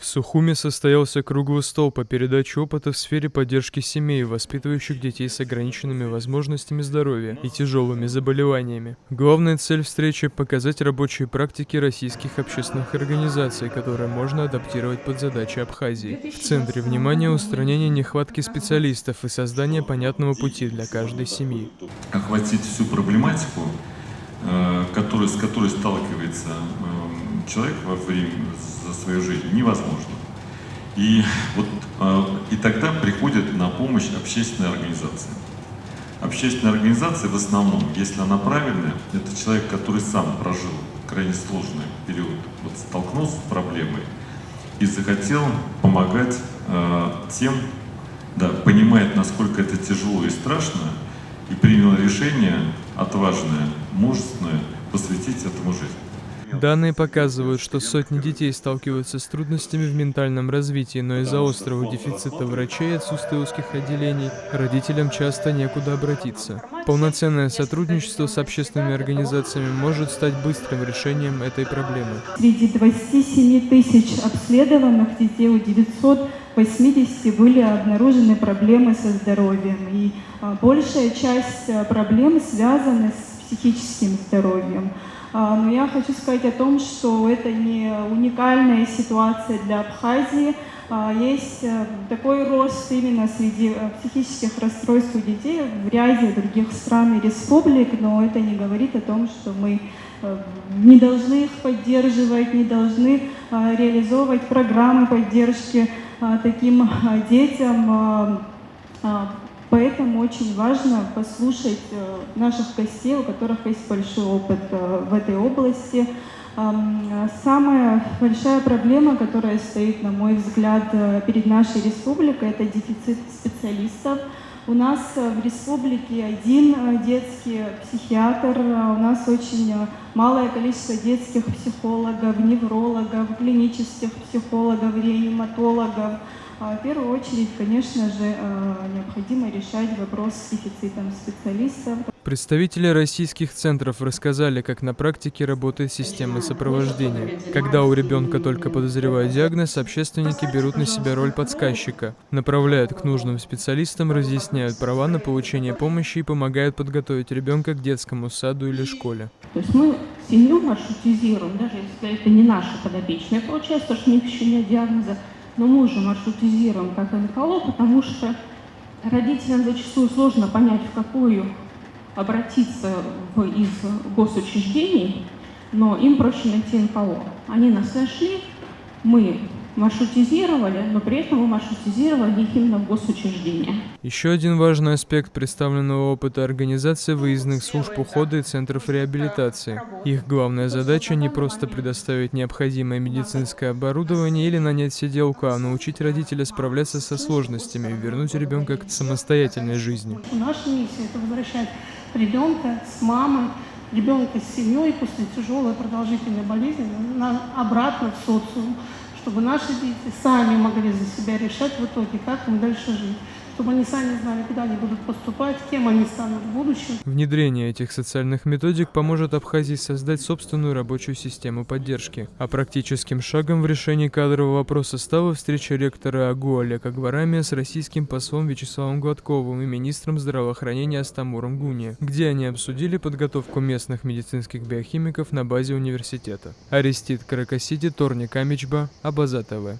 Сухуми состоялся круглый стол по передаче опыта в сфере поддержки семей, воспитывающих детей с ограниченными возможностями здоровья и тяжелыми заболеваниями. Главная цель встречи – показать рабочие практики российских общественных организаций, которые можно адаптировать под задачи Абхазии. В центре внимания устранение нехватки специалистов и создание понятного пути для каждой семьи. Охватить всю проблематику, с которой сталкивается человек во время за свою жизнь, невозможно. И тогда приходит на помощь общественная организация. Общественная организация в основном, если она правильная, это человек, который сам прожил крайне сложный период, столкнулся с проблемой и захотел помогать тем, понимает, насколько это тяжело и страшно, и принял решение отважное, мужественное посвятить этому жизнь. Данные показывают, что сотни детей сталкиваются с трудностями в ментальном развитии, но из-за острого дефицита врачей и отсутствия узких отделений родителям часто некуда обратиться. Полноценное сотрудничество с общественными организациями может стать быстрым решением этой проблемы. Среди 27 тысяч обследованных детей у 980 были обнаружены проблемы со здоровьем, и большая часть проблем связана с психическим здоровьем. Но я хочу сказать о том, что это не уникальная ситуация для Абхазии. Есть такой рост именно среди психических расстройств у детей в ряде других стран и республик, но это не говорит о том, что мы не должны их поддерживать, не должны реализовывать программы поддержки таким детям. Поэтому очень важно послушать наших гостей, у которых есть большой опыт в этой области. Самая большая проблема, которая стоит, на мой взгляд, перед нашей республикой, это дефицит специалистов. У нас в республике один детский психиатр, у нас очень малое количество детских психологов, неврологов, клинических психологов, реаниматологов. В первую очередь, конечно же, необходимо решать вопрос с дефицитом специалистов. Представители российских центров рассказали, как на практике работает система сопровождения. Когда у ребенка только подозревают диагноз, общественники берут на себя роль подсказчика, направляют к нужным специалистам, разъясняют права на получение помощи и помогают подготовить ребенка к детскому саду или школе. То есть мы семью маршрутизируем, даже если это не наши подопечные, получается, что у них еще нет диагноза, но мы уже маршрутизируем как НКО, потому что родителям зачастую сложно понять, в какую обратиться из госучреждений, но им проще найти НКО. Они нас нашли, мы маршрутизировали, но при этом мы маршрутизировали их именно в госучреждения. Еще один важный аспект представленного опыта – организация выездных служб ухода и центров реабилитации. Их главная задача – не просто предоставить необходимое медицинское оборудование или нанять сиделку, а научить родителя справляться со сложностями и вернуть ребенка к самостоятельной жизни. Наша миссия – это возвращать ребенка с мамой, ребенка с семьей после тяжелой продолжительной болезни обратно в социум, чтобы наши дети сами могли за себя решать в итоге, как им дальше жить, чтобы они сами знали, куда они будут поступать, кем они станут в будущем. Внедрение этих социальных методик поможет Абхазии создать собственную рабочую систему поддержки. А практическим шагом в решении кадрового вопроса стала встреча ректора АГУ Олега Гварамия с российским послом Вячеславом Гладковым и министром здравоохранения Астамуром Гуни, где они обсудили подготовку местных медицинских биохимиков на базе университета. Арестит Каракасиди, Торник Амичба, Абаза ТВ.